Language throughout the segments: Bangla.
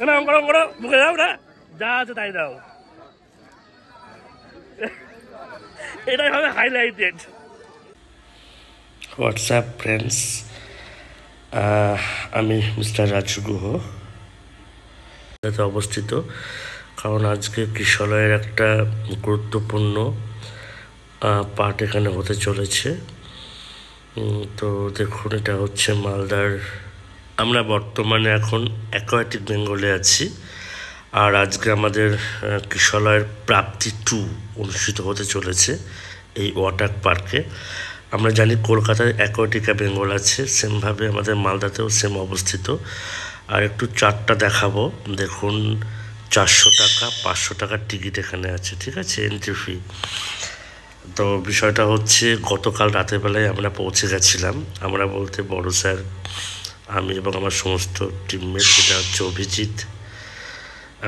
না করো করো মুখে দাও না যা আছে তাই দাও এটাই হবে হাইলাইটেড হোয়াটসঅ্যাপ ফ্রেন্ডস আমি মিস্টার রাজু গুহ অবস্থিত কারণ আজকে কিশলয়ের একটা গুরুত্বপূর্ণ পার্ট এখানে হতে চলেছে তো দেখুন এটা হচ্ছে মালদার আমরা বর্তমানে এখন অ্যাকোয়াটিক বেঙ্গলে আছি আর আজকে আমাদের কিশলয়ের প্রাপ্তি 2 অনুষ্ঠিত হতে চলেছে এই ওয়াটার পার্কে আমরা জানি কলকাতায় অ্যাকোয়াটিকা বেঙ্গল আছে সেমভাবে আমাদের মালদাতেও সেম অবস্থিত আর একটু চারটা দেখাবো দেখুন 400 টাকা 500 টাকার টিকিট এখানে আছে ঠিক আছে এন্ট্রি ফি তো বিষয়টা হচ্ছে গতকাল রাতের বেলায় আমরা পৌঁছে গেছিলাম আমরা বলতে বড় স্যার আমি এবং আমার সমস্ত টিমমেট এটা হচ্ছে অভিজিৎ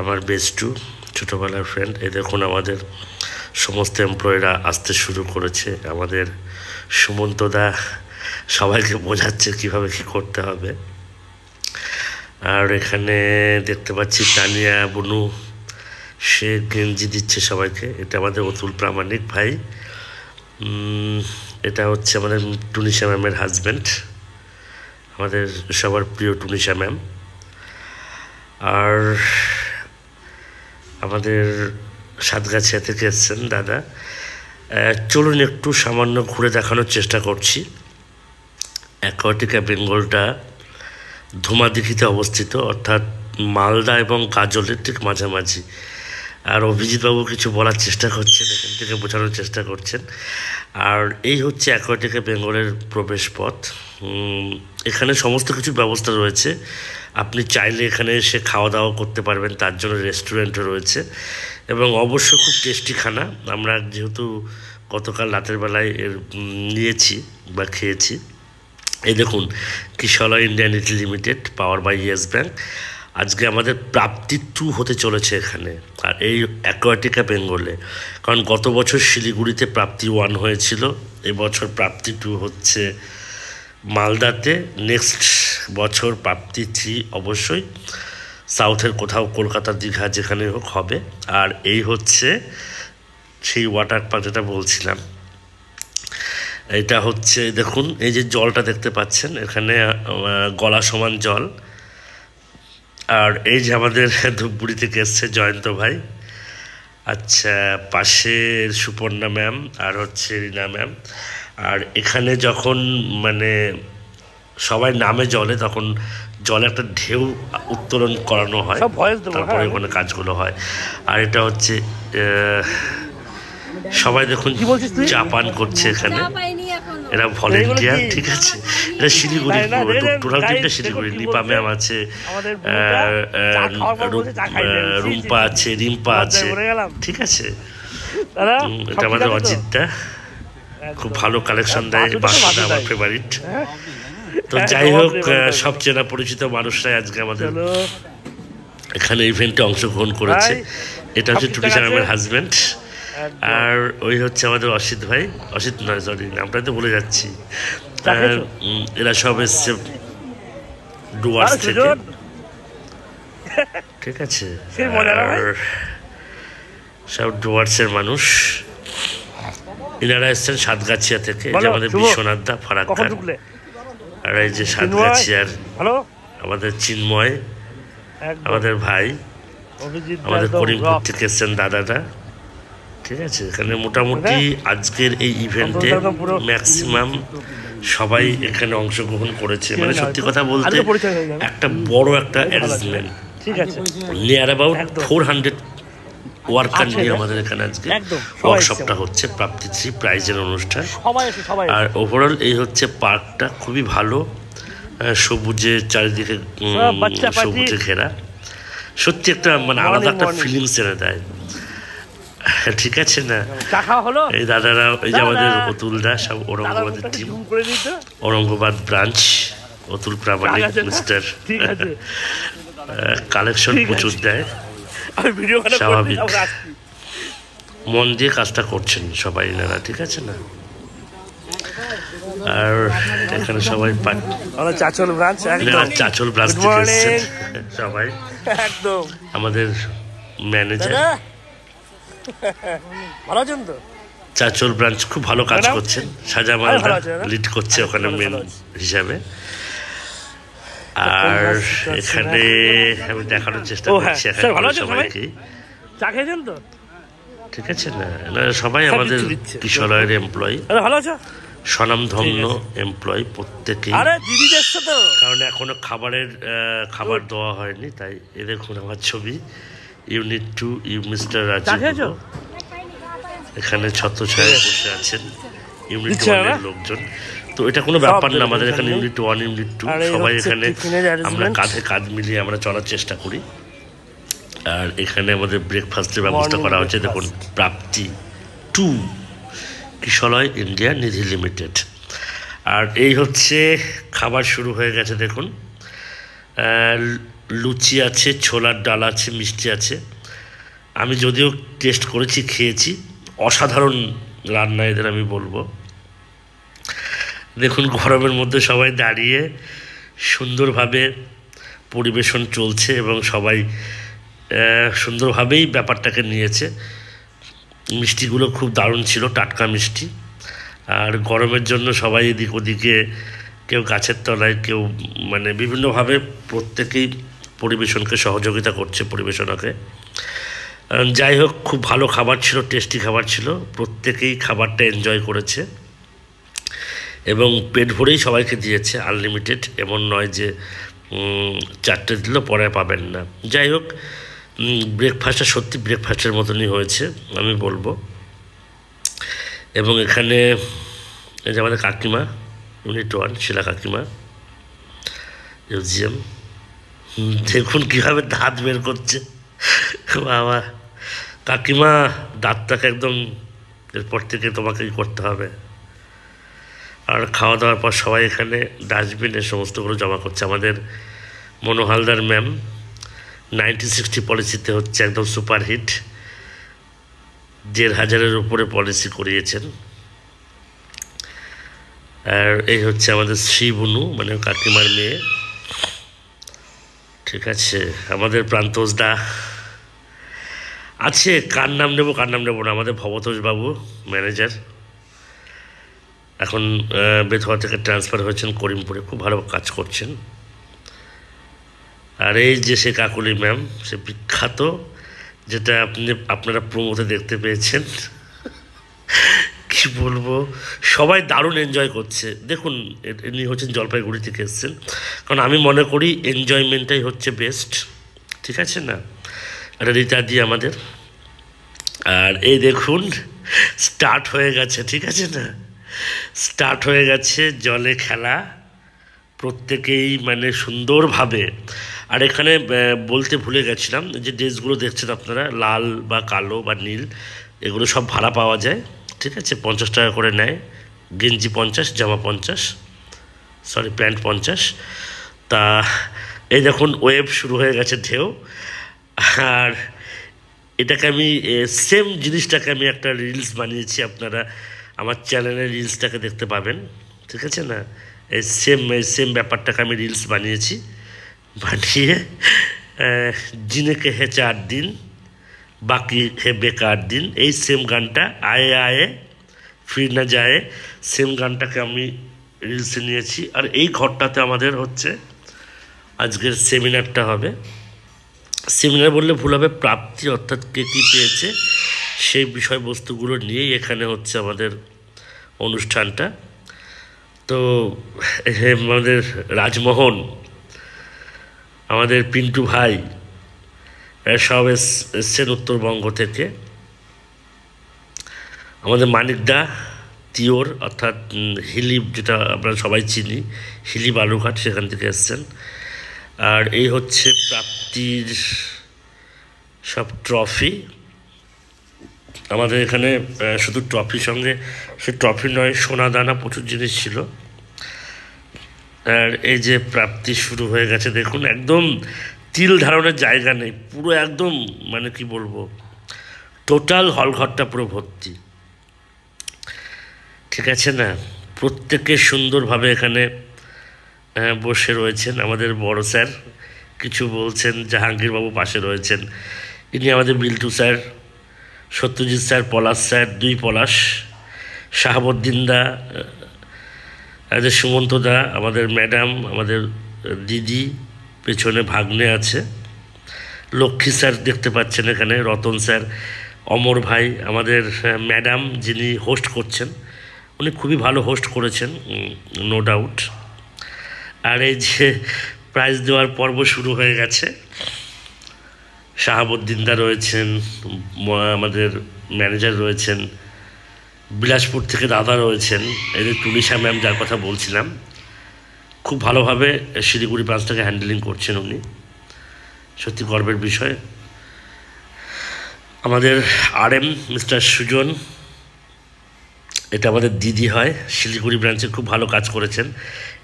আমার বেস্টু ছোটোবেলার ফ্রেন্ড এই দেখুন আমাদের সমস্ত এমপ্লয়িরা আসতে শুরু করেছে আমাদের সুমন্তদা সবাইকে বোঝাচ্ছে কীভাবে কী করতে হবে আর এখানে দেখতে পাচ্ছি তানিয়া বনু সে গেঞ্জি দিচ্ছে সবাইকে এটা আমাদের অতুল প্রামাণিক ভাই এটা হচ্ছে আমাদের টুনিশা ম্যামের হাজব্যান্ড আমাদের সবার প্রিয় টুনিশা ম্যাম আর আমাদের সাতগাছিয়া থেকে এসছেন দাদা চলুন একটু সামান্য ঘুরে দেখানোর চেষ্টা করছি অ্যাকোয়াটিকা বেঙ্গলটা ধুমাদিঘিতে অবস্থিত অর্থাৎ মালদা এবং গাজলের ঠিক মাঝামাঝি আর অভিজিৎবাবু কিছু বলার চেষ্টা করছেন এখান থেকে বোঝানোর চেষ্টা করছেন আর এই হচ্ছে অ্যাকোয়াটিকা বেঙ্গলের প্রবেশ পথ এখানে সমস্ত কিছু ব্যবস্থা রয়েছে আপনি চাইলে এখানে এসে খাওয়া দাওয়া করতে পারবেন তার জন্য রেস্টুরেন্টও রয়েছে এবং অবশ্যই খুব টেস্টি খানা আমরা যেহেতু গতকাল রাতের বেলায় নিয়েছি বা খেয়েছি এই দেখুন Kishalay Indian ET limited power by yes bank আজকে আমাদের প্রাপ্তি 2 হতে চলেছে এখানে আর এই অ্যাকোয়াটিকা বেঙ্গলে কারণ গত বছর শিলিগুড়িতে প্রাপ্তি 1 হয়েছিল এবছর প্রাপ্তি 2 হচ্ছে মালদাতে নেক্সট বছর প্রাপ্তি 3 অবশ্যই সাউথের কোথাও কলকাতা দীঘা যেখানে হোক হবে আর এই হচ্ছে সেই ওয়াটার পার্ক যেটা বলছিলাম এটা হচ্ছে দেখুন এই যে জলটা দেখতে পাচ্ছেন এখানে গলা সমান জল আর এই যে আমাদের ধূপগুড়ি থেকে এসছে জয়ন্ত ভাই আচ্ছা পাশে সুপর্ণা ম্যাম আর হচ্ছে রীনা ম্যাম আর এখানে যখন মানে সবাই নামে জলে তখন জলে একটা ঢেউ উত্তোলন করানো হয় তারপরে ওখানে কাজগুলো হয় আর এটা হচ্ছে সবাই দেখুন চা পান করছে এখানে এরা ভলেন্টিয়ার ঠিক আছে এটা শিলিগুড়ি টোটাল টিমটা শিলিগুড়ি নিপা ম্যাম আছে রুম্পা আছে রিম্পা আছে ঠিক আছে এটা আমাদের অজিতটা খুব ভালো কালেকশন দেয় বাসুদা আমার ফেভারিট তো যাই হোক সব চেনা পরিচিত মানুষরাই আজকে আমাদের এখানে ইভেন্টে অংশগ্রহণ করেছে এটা হচ্ছে টুনিশা ম্যামের হাজব্যান্ড আর ওই হচ্ছে আমাদের অসিত ভাই অসিত নয় সরি নামটা তো ভুলে যাচ্ছি এরা সব এসছে ডুয়ার্স থেকে ঠিক আছে আর সব ডুয়ার্সের মানুষ এনারা এসছেন সাতগাছিয়া থেকে যে আমাদের বিশ্বনাথ দা ফারাক্কা আর এই যে সাতগাছিয়ার আমাদের চিন্ময় আমাদের ভাই আমাদের করিমপুর থেকে এসছেন দাদাটা ঠিক আছে এখানে মোটামুটি আজকের এই ইভেন্টে ম্যাক্সিমাম সবাই এখানে অংশগ্রহণ করেছে মানে সত্যি কথা বলতে একটা বড় একটা অ্যারেঞ্জমেন্ট নিয়ার অ্যাবাউট 400 ওয়ার্কার নিয়ে আমাদের এখানে আজকে ওয়ার্কশপটা হচ্ছে প্রাপ্তি 3 প্রাইজের অনুষ্ঠান আর ওভারঅল এই হচ্ছে পার্কটা খুবই ভালো সবুজে চারিদিকে সবুজে ঘেরা সত্যি একটা মানে আলাদা একটা ফিলিংস এনে দেয় ঠিক আছে না এই দাদারা এই যে আমাদের অতুলদা সব ঔরঙ্গাবাদের টিম ঔরঙ্গাবাদ ব্রাঞ্চ অতুল প্রামাণিক মিস্টার কালেকশন প্রচুর দেয় স্বাভাবিক মন দিয়ে কাজটা করছেন সবাই এনারা ঠিক আছে না আর এখানে সবাই চাচল ব্রাঞ্চ চাচল ব্রাঞ্চ থেকে এসেছেন সবাই, একদম আমাদের ম্যানেজার। ভালো আছেন তো? চাচল ব্রাঞ্চ খুব ভালো কাজ করছেন, সাজামাল লিড করছে ওখানে মেন হিসাবে। আর এখানে আমি দেখানোর চেষ্টা করছি সবাইকে, চা খেয়েছেন তো? ঠিক আছে না, সবাই আমাদের কিশলয়ের এমপ্লয়ি, ভালো আছো, স্বনামধন্য এমপ্লয়ি প্রত্যেকেই, কারণ এখনো খাবার দেওয়া হয়নি, তাই এ দেখুন আমার ছবি, ইউনিট 2 মিস্টার রাজু। এখানে ছত্রছায়ায় বসে আছেন ইউনিট 1 এর লোকজন। তো এটা কোনো ব্যাপার না, আমাদের এখানে ইউনিট 1 ইউনিট 2 সবাই এখানে আমরা কাঁধে কাঁধ মিলিয়ে আমরা চলার চেষ্টা করি। আর এখানে আমাদের ব্রেকফাস্টের ব্যবস্থা করা হচ্ছে, দেখুন প্রাপ্তি 2 কিশলয় ইন্ডিয়া নিধি লিমিটেড। আর এই হচ্ছে খাবার শুরু হয়ে গেছে, দেখুন লুচি আছে, ছোলার ডাল আছে, মিষ্টি আছে। আমি যদিও টেস্ট করেছি, খেয়েছি, অসাধারণ রান্না এদের, আমি বলবো। দেখুন গরমের মধ্যে সবাই দাঁড়িয়ে সুন্দরভাবে পরিবেশন চলছে এবং সবাই সুন্দরভাবেই ব্যাপারটাকে নিয়েছে। মিষ্টিগুলো খুব দারুণ ছিল, টাটকা মিষ্টি। আর গরমের জন্য সবাই এদিক ওদিকে, কেউ গাছের তলায়, কেউ মানে বিভিন্নভাবে প্রত্যেকেই পরিবেশনকে সহযোগিতা করছে, পরিবেশনাকে। যাই হোক, খুব ভালো খাবার ছিল, টেস্টি খাবার ছিল, প্রত্যেকেই খাবারটা এনজয় করেছে এবং পেট ভরেই সবাইকে দিয়েছে, আনলিমিটেড। এমন নয় যে 4টে দিল পরে পাবেন না। যাই হোক, ব্রেকফাস্টটা সত্যি ব্রেকফাস্টের মতনই হয়েছে আমি বলবো। এবং এখানে এই যে আমাদের কাকিমা, ইউনিট 1 শিলা কাকিমা, মিউজিয়াম, দেখুন কীভাবে দাঁত বের করছে, বাবা কাকিমা দাঁতটাকে একদম, এরপর থেকে তোমাকেই করতে হবে। আর খাওয়া দাওয়ার পর সবাই এখানে ডাস্টবিনে সমস্তগুলো জমা করছে। আমাদের মনোহালদার ম্যাম 90-60 পলিসিতে হচ্ছে একদম সুপারহিট, 1500-এর উপরে পলিসি করিয়েছেন। আর এই হচ্ছে আমাদের শ্রীবনু, মানে কাকিমার মেয়ে, ঠিক আছে। আমাদের প্রান্তোষ দা আছে, কার নাম নেবো না, আমাদের ভবতোষ বাবু ম্যানেজার, এখন বেথুয়া থেকে ট্রান্সফার হয়েছেন করিমপুরে, খুব ভালো কাজ করছেন। আর এই যে সে কাকুলি ম্যাম, সে বিখ্যাত, যেটা আপনারা প্রোমোতে দেখতে পেয়েছেন, কি বলবো, সবাই দারুণ এনজয় করছে। দেখুন ইনি হচ্ছেন জলপাইগুড়ি থেকে এসেছেন, কারণ আমি মনে করি এনজয়মেন্টটাই হচ্ছে বেস্ট, ঠিক আছে না। এটা রীতাদি আমাদের। আর এই দেখুন স্টার্ট হয়ে গেছে, ঠিক আছে না, স্টার্ট হয়ে গেছে জলে খেলা, প্রত্যেকেই মানে সুন্দরভাবে। আর এখানে বলতে ভুলে গেছিলাম, যে ড্রেসগুলো দেখছেন আপনারা, লাল বা কালো বা নীল, এগুলো সব ভাড়া পাওয়া যায়, ঠিক আছে। 50 টাকা করে নেয়, গেঞ্জি 50, জামা 50, সরি প্যান্ট 50। তা এই দেখুন ওয়েভ শুরু হয়ে গেছে, ঢেউ। আর এটাকে আমি সেম জিনিসটাকে আমি একটা রিলস বানিয়েছি, আপনারা আমার চ্যানেলে রিলসটাকে দেখতে পাবেন, ঠিক আছে না। এই সেম ব্যাপারটাকে আমি রিলস বানিয়েছি, বানিয়ে জিনেকে হে 4 দিন বাকি হে বেকার দিন, এই সেম গানটা, আয়ে আয়ে ফির না যায়, সেম গানটাকে আমি রিলসে নিয়েছি। আর এই ঘরটাতে আমাদের হচ্ছে আজকের সেমিনারটা হবে। সেমিনার বললে ভুল হবে, প্রাপ্তি, অর্থাৎ কে কী পেয়েছে সেই বিষয়বস্তুগুলো নিয়েই এখানে হচ্ছে আমাদের অনুষ্ঠানটা। তো আমাদের রাজমোহন, আমাদের পিন্টু ভাই, সব এসছেন উত্তরবঙ্গ থেকে। আমাদের মানিকদা তিওর, অর্থাৎ হিলি, যেটা আমরা সবাই চিনি, হিলি বালুঘাট, সেখান থেকে এসছেন। আর এই হচ্ছে প্রাপ্তির সব ট্রফি। আমাদের এখানে শুধু ট্রফির সঙ্গে, সে ট্রফি নয়, সোনা দানা প্রচুর জিনিস ছিল। আর এই যে প্রাপ্তি শুরু হয়ে গেছে, দেখুন একদম তিল ধারণের জায়গা নেই, পুরো একদম মানে কি বলবো, টোটাল হলঘরটা পুরো ভর্তি, ঠিক আছে না, প্রত্যেকে সুন্দরভাবে এখানে বসে রয়েছেন। আমাদের বড় স্যার কিছু বলছেন, জাহাঙ্গীরবাবু পাশে রয়েছেন, ইনি আমাদের বিল্টু স্যার, সত্যজিৎ স্যার, পলাশ স্যার, দুই পলাশ, শাহাবুদ্দিন দা, আমাদের সুমন্ত দা, আমাদের ম্যাডাম, আমাদের দিদি, পেছনে ভাগ্নে আছে, লক্ষ্মী স্যার দেখতে পাচ্ছেন এখানে, রতন স্যার, অমর ভাই, আমাদের ম্যাডাম যিনি হোস্ট করছেন, উনি খুবই ভালো হোস্ট করেছেন, নো ডাউট। আর এই যে প্রাইজ দেওয়ার পর্ব শুরু হয়ে গেছে, শাহাবুদ্দিনদা রয়েছেন, আমাদের ম্যানেজার রয়েছেন, বিলাসপুর থেকে দাদা রয়েছেন, এই যে তুলিশা ম্যাম যার কথা বলছিলাম, খুব ভালোভাবে শিলিগুড়ি ব্রাঞ্চটাকে হ্যান্ডেলিং করছেন উনি, সত্যি গর্বের বিষয়। আমাদের RM মিস্টার সুজন, এটা আমাদের দিদি হয়, শিলিগুড়ি ব্রাঞ্চে খুব ভালো কাজ করেছেন।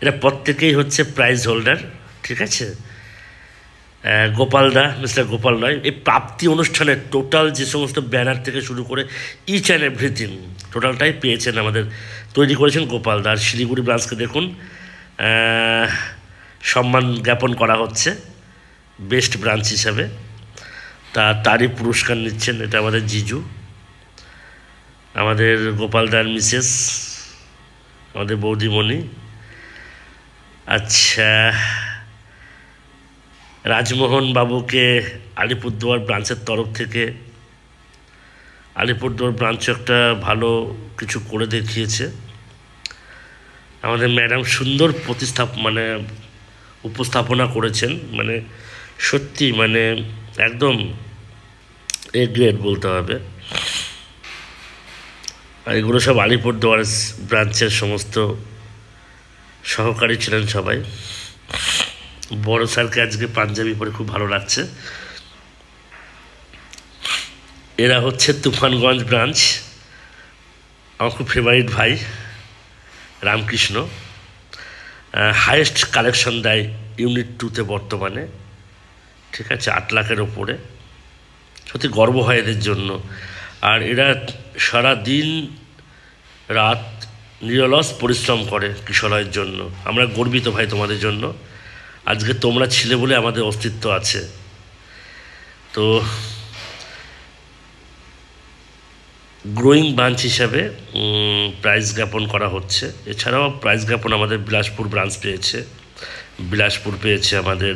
এরা প্রত্যেকেই হচ্ছে প্রাইজ হোল্ডার, ঠিক আছে। গোপালদা, মিস্টার গোপাল রায়, এই প্রাপ্তি অনুষ্ঠানের টোটাল যে সমস্ত ব্যানার থেকে শুরু করে ইচ অ্যান্ড এভরিথিং টোটালটাই পেয়েছেন, আমাদের তৈরি করেছেন গোপালদা। আর শিলিগুড়ি ব্রাঞ্চকে দেখুন সম্মান জ্ঞাপন করা হচ্ছে বেস্ট ব্রাঞ্চ হিসাবে, তারই পুরস্কার নিচ্ছেন, এটা আমাদের জিজু, আমাদের গোপালদার মিসেস, আমাদের বৌদিমণি। আচ্ছা, রাজমোহন বাবুকে আলিপুরদুয়ার ব্রাঞ্চের তরফ থেকে, আলিপুরদুয়ার ব্রাঞ্চ একটা ভালো কিছু করে দেখিয়েছে। আমাদের ম্যাডাম সুন্দর উপস্থাপনা করেছেন, সত্যি একদম এ গ্রেড বলতে হবে। আর এগুলো সব আলিপুরদুয়ার ব্রাঞ্চের সমস্ত সহকারী ছিলেন সবাই। বড় স্যারকে আজকে পাঞ্জাবি পরে খুব ভালো লাগছে। এরা হচ্ছে তুফানগঞ্জ ব্রাঞ্চ, আমার খুব ফেভারিট ভাই রামকৃষ্ণ, হায়েস্ট কালেকশন দেয় ইউনিট 2-তে বর্তমানে, ঠিক আছে, 8 লাখের ওপরে। সত্যি গর্ব হয় এদের জন্য। আর এরা সারা দিন রাত নিরলস পরিশ্রম করে কিশোরয়ের জন্য। আমরা গর্বিত ভাই তোমাদের জন্য, আজকে তোমরা ছিলে বলে আমাদের অস্তিত্ব আছে। তো গ্রোয়িং ব্রাঞ্চ হিসাবে প্রাইজ জ্ঞাপন করা হচ্ছে। এছাড়াও প্রাইজ জ্ঞাপন আমাদের বিলাসপুর ব্রাঞ্চ পেয়েছে, বিলাসপুর পেয়েছে, আমাদের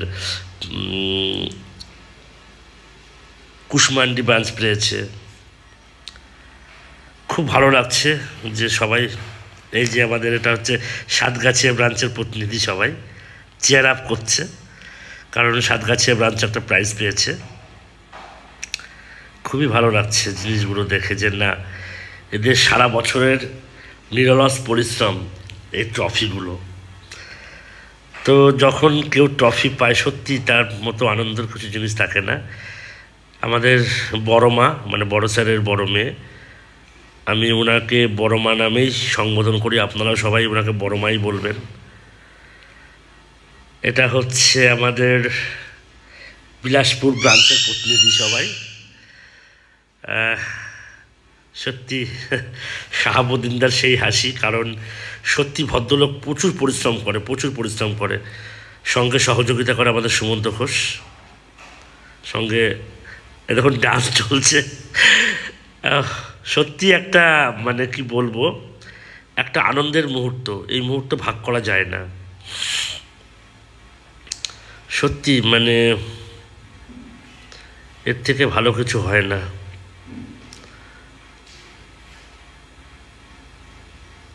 কুশমান্ডি ব্রাঞ্চ পেয়েছে। খুব ভালো লাগছে যে সবাই, এই যে আমাদের এটা হচ্ছে সাতগাছিয়া ব্রাঞ্চের প্রতিনিধি, সবাই চেয়ার আপ করছে, কারণ সাতগাছিয়া ব্রাঞ্চ একটা প্রাইজ পেয়েছে। খুবই ভালো লাগছে জিনিসগুলো দেখে, যে না, এদের সারা বছরের নিরলস পরিশ্রম, এই ট্রফিগুলো। তো যখন কেউ ট্রফি পায়, সত্যি তার মতো আনন্দের কিছু জিনিস থাকে না। আমাদের বড় মা, বড় স্যারের বড় মেয়ে, আমি ওনাকে বড় মা নামেই সম্বোধন করি, আপনারা সবাই ওনাকে বড় মাই বলবেন। এটা হচ্ছে আমাদের বিলাসপুর ব্রাঞ্চের প্রতিনিধি সবাই। সত্যি শাহাবুদ্দিনদার সেই হাসি, কারণ সত্যি ভদ্রলোক প্রচুর পরিশ্রম করে। সঙ্গে সহযোগিতা করে আমাদের সুমন্ত ঘোষ, সঙ্গে দেখুন ডান্স চলছে। সত্যি একটা কি বলবো, একটা আনন্দের মুহূর্ত। এই মুহূর্ত ভাগ করা যায় না, সত্যি এর থেকে ভালো কিছু হয় না।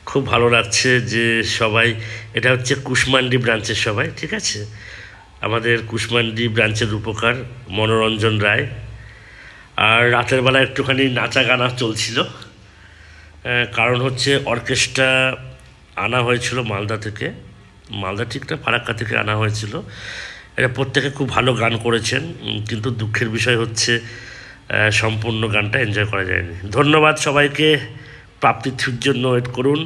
খুব ভালো লাগছে যে সবাই, এটা হচ্ছে কুশমান্ডি ব্রাঞ্চের সবাই, ঠিক আছে, আমাদের কুশমান্ডি ব্রাঞ্চের রূপকার মনোরঞ্জন রায়। আর রাতের বেলা একটুখানি নাচা গানা চলছিল, কারণ হচ্ছে অর্কেস্ট্রা আনা হয়েছিল মালদা থেকে, মালদা ঠিক না, ফারাক্কা থেকে আনা হয়েছিল। এরা প্রত্যেকে খুব ভালো গান করেছেন, কিন্তু দুঃখের বিষয় হচ্ছে সম্পূর্ণ গানটা এনজয় করা যায়নি। ধন্যবাদ সবাইকে, প্রাপ্তির জন্য ওয়েট করুন।